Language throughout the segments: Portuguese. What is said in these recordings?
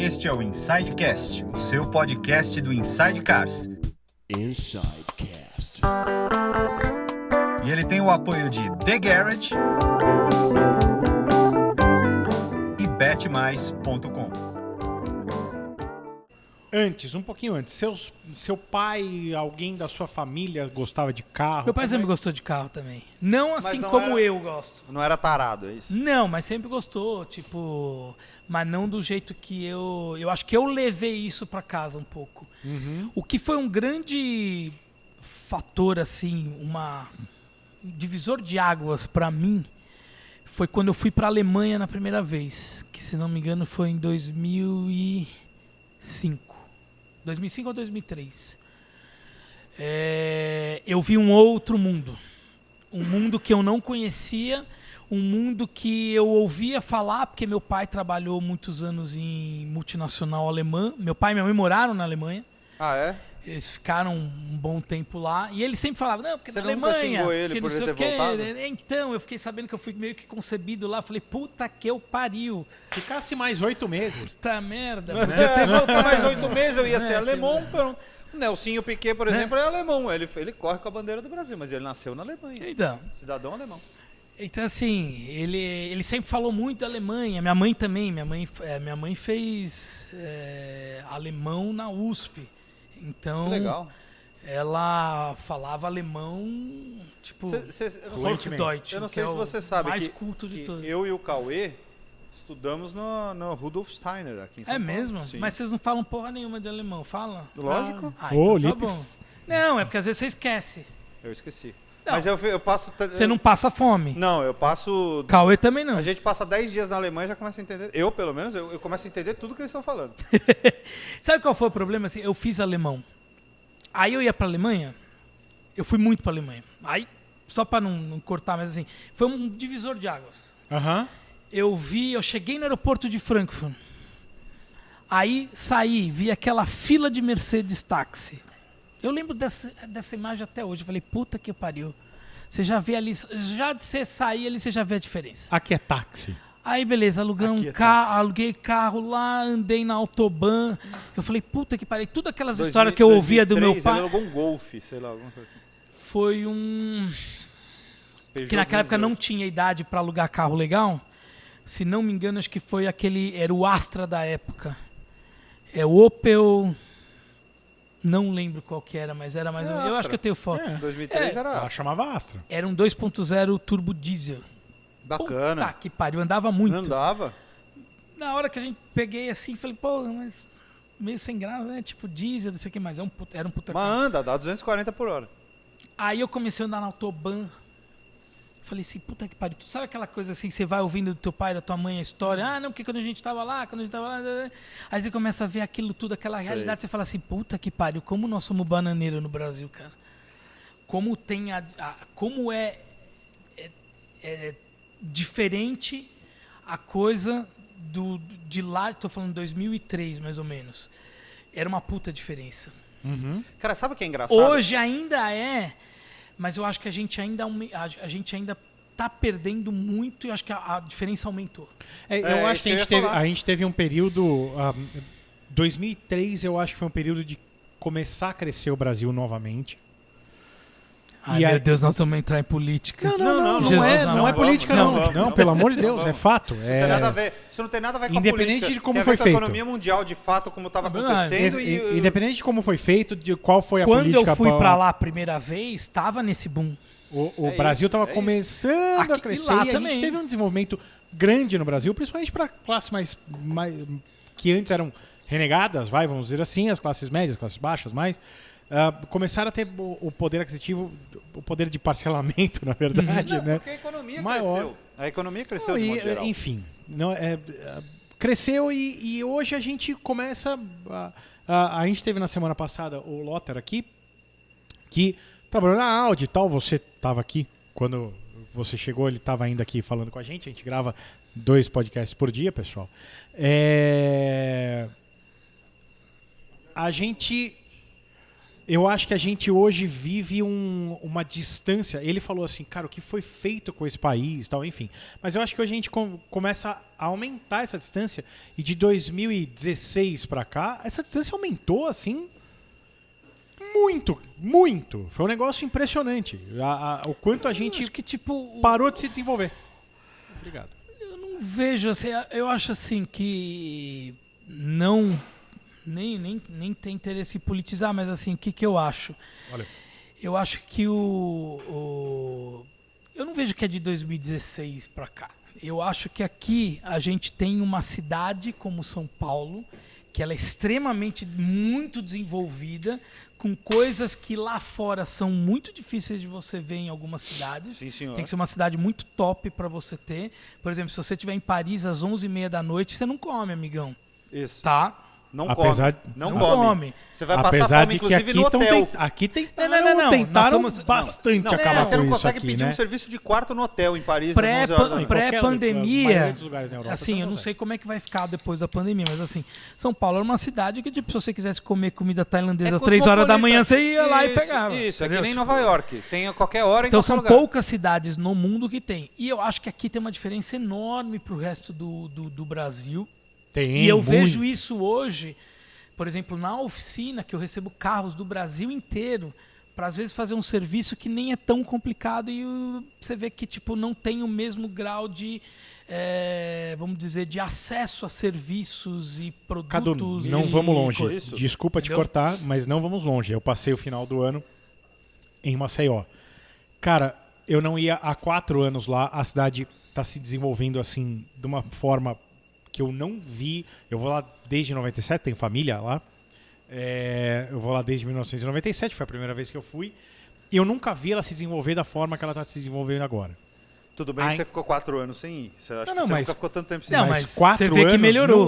Este é o Insidecast, o seu podcast do Inside Cars. Insidecast. E ele tem o apoio de The Garage e betmais.com. Um pouquinho antes, seu pai, alguém da sua família gostava de carro? Meu pai sempre gostou de carro também. Não assim não como era- eu gosto. Não era tarado, é isso? Não, mas sempre gostou, tipo... Mas não do jeito que eu... Eu acho que eu levei isso pra casa um pouco. O que foi um grande fator, assim, um divisor de águas pra mim, foi quando eu fui pra Alemanha na primeira vez. Que, se não me engano, foi em 2005. 2005 ou 2003. Eu vi um outro mundo. Um mundo que eu não conhecia, um mundo que eu ouvia falar, porque meu pai trabalhou muitos anos em multinacional alemã. Meu pai e minha mãe moraram na Alemanha. Ah, é? Eles ficaram um bom tempo lá. E ele sempre falava, não, porque Você na nunca Alemanha... xingou ele porque por não ele sei ter o quê. voltado? Então, eu fiquei sabendo que eu fui meio que concebido lá. Falei, puta que eu pariu. Ficasse mais 8 meses. Puta merda. Podia ter voltado mais 8 meses, eu ia ser alemão. Pronto. O Nelsinho Piquet, por exemplo, é alemão. Ele corre com a bandeira do Brasil, mas ele nasceu na Alemanha. Então... Cidadão alemão. Então, assim, ele sempre falou muito da Alemanha. Minha mãe também. Minha mãe fez alemão na USP. Então, Que legal. ela falava alemão, tipo, Hochdeutsch, Eu não que sei é se o você sabe mais que, culto de que todos. eu e o Cauê estudamos no Rudolf Steiner aqui em São É Paulo. mesmo? Sim. Mas vocês não falam porra nenhuma de alemão, fala? Lógico. Ah, Ô, então tá Lipe- bom. Não, é porque às vezes você esquece. Eu esqueci. Não. Mas eu passo... Você não passa fome. Não, eu passo... Cauê também não. A gente passa 10 dias na Alemanha e já começa a entender. Eu, pelo menos, eu começo a entender tudo que eles estão falando. Sabe qual foi o problema? Assim, eu fiz alemão. Aí eu ia pra Alemanha, eu fui muito pra Alemanha. Aí, só pra não cortar, mas assim, foi um divisor de águas. Aham. Eu cheguei no aeroporto de Frankfurt. Aí saí, vi aquela fila de Mercedes táxi. Eu lembro dessa imagem até hoje. Eu falei, puta que pariu. Você já vê ali, já de você sair ali, você já vê a diferença. Aqui é táxi. Aí, beleza, aluguei carro lá, andei na Autobahn. Eu falei, puta que pariu. Tudo aquelas histórias que eu ouvia do meu 2003, pai. Ele alugou um Golf, sei lá, alguma coisa assim. Foi um... Peugeot Que naquela época 208. não tinha idade pra alugar carro legal. Se não me engano, acho que foi era o Astra da época. É o Opel... Não lembro qual que era, mas era mais ou menos... Eu Astra. acho que eu tenho foto. É. 2003 era Ela chamava Astra. Era um 2.0 turbo diesel. bacana. Puta que pariu, andava muito. Não andava? Na hora que a gente peguei assim, falei, pô, mas meio sem graça, né? Tipo diesel, não sei o que mais. Era um puta Mas carro. anda, dá 240 por hora. Aí eu comecei a andar na Autobahn. Falei assim, puta que pariu. Tu sabe aquela coisa assim, que você vai ouvindo do teu pai, da tua mãe a história? Ah, não, porque quando a gente tava lá. Aí você começa a ver aquilo tudo, aquela realidade. Você fala assim, puta que pariu, como nós somos bananeiro no Brasil, cara. Como tem como é diferente a coisa de lá, tô falando 2003 mais ou menos. Era uma puta diferença. Cara, sabe o que é engraçado? Hoje ainda é, mas eu acho que a gente ainda tá perdendo muito e eu acho que a diferença aumentou. Eu acho isso que que eu ia falar. a gente teve um período... 2003 eu acho que foi um período de começar a crescer o Brasil novamente. Ai, meu Deus, nós vamos entrar em política. Não, Jesus não é amado. política Não, não. vamos, Não, não pelo amor de Deus, vamos. é fato. Não tem nada a ver. Isso não tem nada a ver com a Independente política. de como tem a foi ver com feito. a economia mundial, de fato, como estava verdade. acontecendo. E Independente de como foi feito, de qual foi a Quando política... eu fui pra lá a primeira vez, estava nesse boom. O É Brasil isso, estava é começando Aqui a e crescer lá e a também. gente teve um desenvolvimento grande no Brasil, principalmente para classes mais que antes eram renegadas, vamos dizer assim, as classes médias, classes baixas, mais começaram a ter o poder aquisitivo, o poder de parcelamento, na verdade, não, né? porque a economia Maior. cresceu. A economia cresceu Não, de modo geral. enfim, não, cresceu e hoje a gente começa... a gente teve na semana passada o Lotter aqui, que trabalhou na Audi e tal, você estava aqui quando você chegou, ele estava ainda aqui falando com a gente grava 2 podcasts por dia, pessoal. A gente... eu acho que a gente hoje vive uma distância. Ele falou assim, cara, o que foi feito com esse país, tal, enfim. Mas eu acho que hoje a gente começa a aumentar essa distância. E de 2016 pra cá, essa distância aumentou, assim, muito, muito. Foi um negócio impressionante. O quanto a gente acho que, tipo, parou de se desenvolver. Obrigado. eu não vejo assim, eu acho assim que não nem tem interesse em politizar, mas assim, o que eu acho? Olha. Eu acho que eu não vejo que é de 2016 para cá. Eu acho que aqui a gente tem uma cidade como São Paulo, que ela é extremamente muito desenvolvida, com coisas que lá fora são muito difíceis de você ver em algumas cidades. Sim, senhor. Tem que ser uma cidade muito top para você ter. Por exemplo, se você estiver em Paris às 11h30 da noite, você não come, amigão. Isso. Tá? Não Apesar come. Não Não come. come. Você vai passar Apesar fome, de que inclusive, aqui no hotel. aqui tentaram, Não. tentaram Nós estamos- bastante Não, acabar você com não isso consegue aqui, pedir né? um serviço de quarto no hotel em Paris às 11 horas da noite. Qualquer- a Pré-pandemia, maioria dos lugares na Europa, assim, você eu não consegue. sei como é que vai ficar depois da pandemia, mas assim, São Paulo era uma cidade que, tipo, se você quisesse comer comida tailandesa às 3 horas da manhã, você ia lá e Isso, pegava. Isso, é que entendeu? nem Tipo, Nova York. Tem a qualquer hora, em Então qualquer são lugar. poucas cidades no mundo que tem. E eu acho que aqui tem uma diferença enorme pro resto do Brasil. Tem E eu muito. vejo isso hoje, por exemplo, na oficina, que eu recebo carros do Brasil inteiro para às vezes fazer um serviço que nem é tão complicado e você vê que tipo não tem o mesmo grau de, vamos dizer, de acesso a serviços e Cadu, produtos. não e vamos longe. Isso. Desculpa te Entendeu? cortar, mas não vamos longe. Eu passei o final do ano em Maceió. Cara, eu não ia há 4 anos lá. A cidade está se desenvolvendo assim de uma forma que eu não vi. Eu vou lá desde 97, tenho família lá. Eu vou lá desde 1997, foi a primeira vez que eu fui. E eu nunca vi ela se desenvolver da forma que ela está se desenvolvendo agora. Tudo bem que você ficou 4 anos sem ir. Você acha Não, que você mas- nunca ficou tanto tempo sem Não, ir. mas 4 você vê que anos melhorou.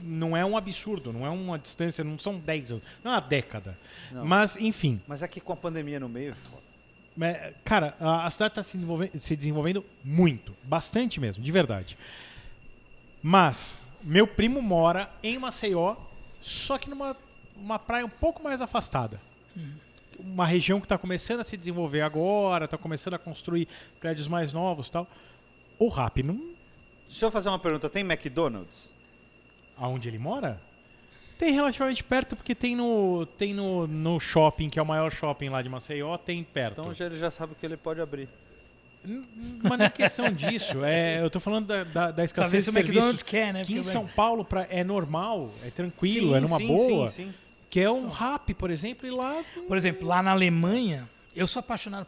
não é um absurdo, não é uma distância, não são 10 anos, não é uma década. Não. Mas, enfim, Mas aqui com a pandemia no meio, é foda. cara, a cidade está se desenvolvendo muito, bastante mesmo, de verdade. Mas meu primo mora em Maceió, só que numa praia um pouco mais afastada. Uma região que está começando a se desenvolver agora, está começando a construir prédios mais novos e tal. O Rappi, não... Deixa eu fazer uma pergunta. Tem McDonald's? aonde ele mora? Tem relativamente perto, porque tem no shopping, que é o maior shopping lá de Maceió, tem perto. Então ele já sabe o que ele pode abrir. Mas não é questão disso. Eu tô falando da escassez Talvez de o McDonald's serviços. quer, né? Que em Porque, São Paulo é normal, é tranquilo, Sim, é numa sim, boa. sim. Que é um Rappi, por exemplo, e lá... Por exemplo, lá na Alemanha, eu sou apaixonado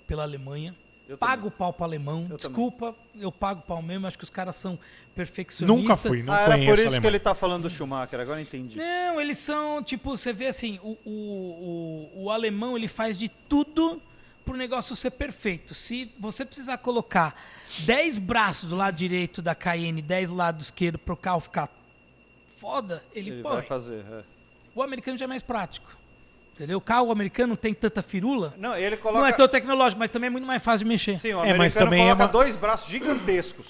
pela Alemanha. Eu Pago pau para alemão. Eu Desculpa, eu pago pau mesmo. Acho que os caras são perfeccionistas. Nunca fui, não Era conheço por isso alemão. que ele tá falando do Schumacher, agora eu entendi. Não, eles são, tipo, você vê assim, o alemão, ele faz de tudo pro negócio ser perfeito. Se você precisar colocar 10 braços do lado direito da Cayenne, 10 do lado esquerdo pro carro ficar foda, ele Ele põe. vai fazer. O americano já é mais prático. Entendeu? O carro americano não tem tanta firula. Não, ele coloca... Não é tão tecnológico, mas também é muito mais fácil de mexer. Sim, o mas americano também coloca é uma- 2 braços gigantescos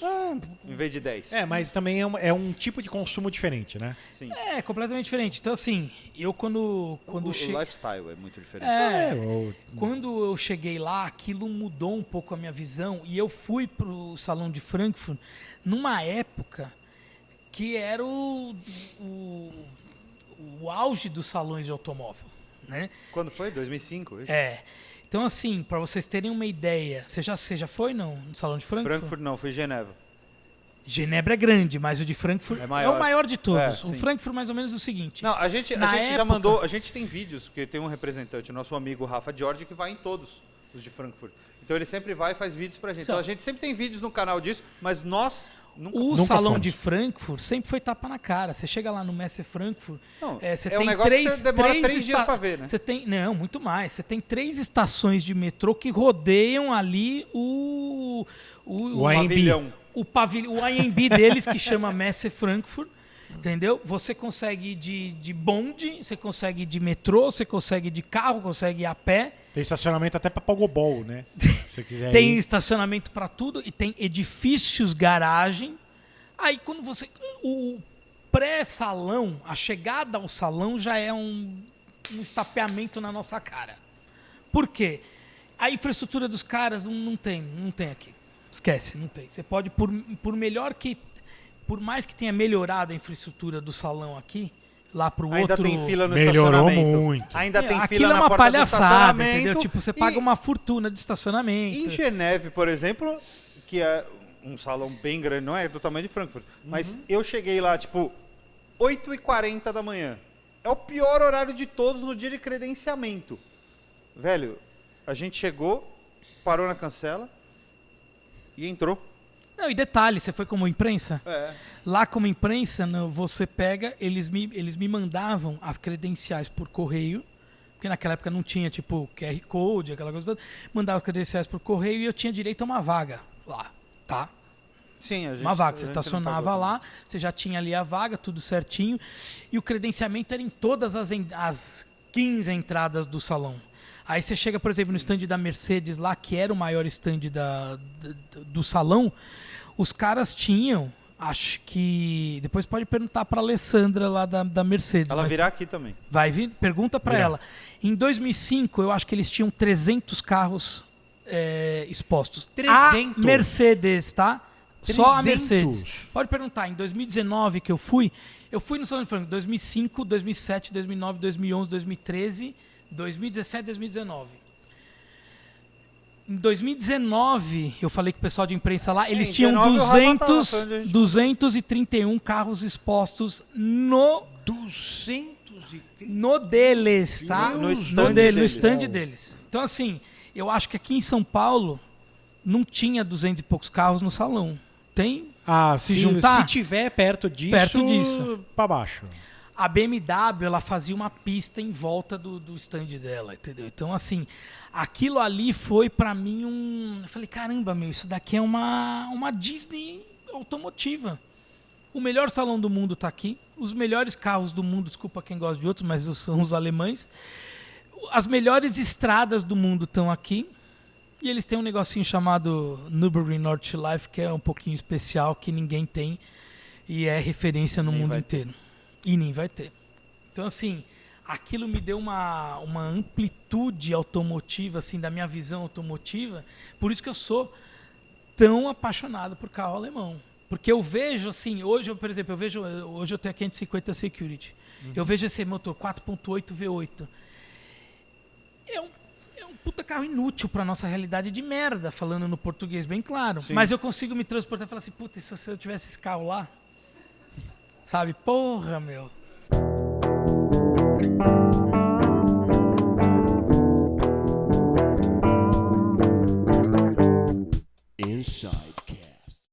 em vez de 10. Mas também é um tipo de consumo diferente, né? Sim. É, completamente diferente. Então, assim, eu quando o cheguei... lifestyle é muito diferente. Quando eu cheguei lá, aquilo mudou um pouco a minha visão e eu fui pro Salão de Frankfurt numa época que era o auge dos salões de automóvel, né? Quando foi? 2005? Isso? Então, assim, para vocês terem uma ideia, você já foi não, no Salão de Frankfurt? Frankfurt não, foi Genebra. Genebra é grande, mas o de Frankfurt É é, maior. o maior de todos. É, o sim. Frankfurt mais ou menos o seguinte. Não, a gente Na já época- mandou, a gente tem vídeos, porque tem um representante, nosso amigo Rafa Jorge, que vai em todos os de Frankfurt. Então ele sempre vai e faz vídeos pra gente. Então a gente sempre tem vídeos no canal disso, mas nós nunca... O Nunca Salão fomos. de Frankfurt sempre foi tapa na cara. Você chega lá no Messe Frankfurt, Não, você é um tem negócio que três, você demora três 3 dias esta- pra ver, né? Você tem, não, muito mais. Você tem 3 estações de metrô que rodeiam ali o AMB. pavilhão. o AMB deles, que chama Messe Frankfurt. Entendeu? Você consegue ir de bonde, você consegue ir de metrô, você consegue ir de carro, consegue ir a pé. Tem estacionamento até pra pogobol, né? Se você quiser Tem ir. estacionamento para tudo e tem edifícios, garagem. Aí quando você... O pré-salão, a chegada ao salão já é um um estapeamento na nossa cara. Por quê? A infraestrutura dos caras não tem aqui. Esquece, não tem. Você pode, por mais que tenha melhorado a infraestrutura do salão aqui, lá pro Ainda outro... tem fila no Melhorou estacionamento. muito. Ainda tem Aquilo fila é na uma porta do palhaçada, estacionamento. entendeu? Tipo, você paga uma fortuna de estacionamento. Em Geneve, por exemplo, que é um salão bem grande, não é do tamanho de Frankfurt, mas eu cheguei lá, tipo, 8h40 da manhã. É o pior horário de todos no dia de credenciamento. Velho, a gente chegou, parou na cancela e entrou. Não, e detalhe, você foi como imprensa? É. Lá como imprensa, você pega, eles me mandavam as credenciais por correio, porque naquela época não tinha, tipo, QR Code, aquela coisa toda. Mandava as credenciais por correio e eu tinha direito a uma vaga lá, tá? Sim, a gente, Uma vaga, a você gente não estacionava pagou lá, você já tinha ali a vaga, tudo certinho, e o credenciamento era em todas as 15 entradas do salão. Aí você chega, por exemplo, no stand da Mercedes lá, que era o maior stand do salão, os caras tinham, acho que... Depois pode perguntar para a Alessandra lá da Mercedes. Ela mas virá aqui também. vai vir? Pergunta para Virá. ela. Em 2005, eu acho que eles tinham 300 carros expostos. 300? A Mercedes, tá? Só a 300? Mercedes. Pode perguntar, em 2019 que eu fui no Salão de Franco, 2005, 2007, 2009, 2011, 2013, 2017, 2019. Em 2019, eu falei com o pessoal de imprensa lá, eles em tinham 19 o Rafa tava, foi onde a gente 231 carros expostos no deles, tá? No stand No deles. stand deles. Então, assim, eu acho que aqui em São Paulo não tinha 200 e poucos carros no salão. Tem Se juntar? se tiver perto disso, pra baixo. a BMW, ela fazia uma pista em volta do stand dela, entendeu? Então, assim, aquilo ali foi pra mim eu falei, caramba, meu, isso daqui é uma Disney automotiva. O melhor salão do mundo tá aqui, os melhores carros do mundo, desculpa quem gosta de outros, mas são os alemães. As melhores estradas do mundo estão aqui. E eles têm um negocinho chamado Nürburgring Nordschleife, que é um pouquinho especial, que ninguém tem e é referência no mundo inteiro. E nem vai ter. Então, assim, aquilo me deu uma amplitude automotiva, assim, da minha visão automotiva. Por isso que eu sou tão apaixonado por carro alemão. Porque eu vejo, assim, hoje, por exemplo, hoje eu tenho a 550 Security. Eu vejo esse motor 4.8 V8. É um puta carro inútil pra nossa realidade de merda, falando no português bem claro. Sim. Mas eu consigo me transportar e falar assim, puta, e se eu tivesse esse carro lá? Sabe? Porra, meu. Inside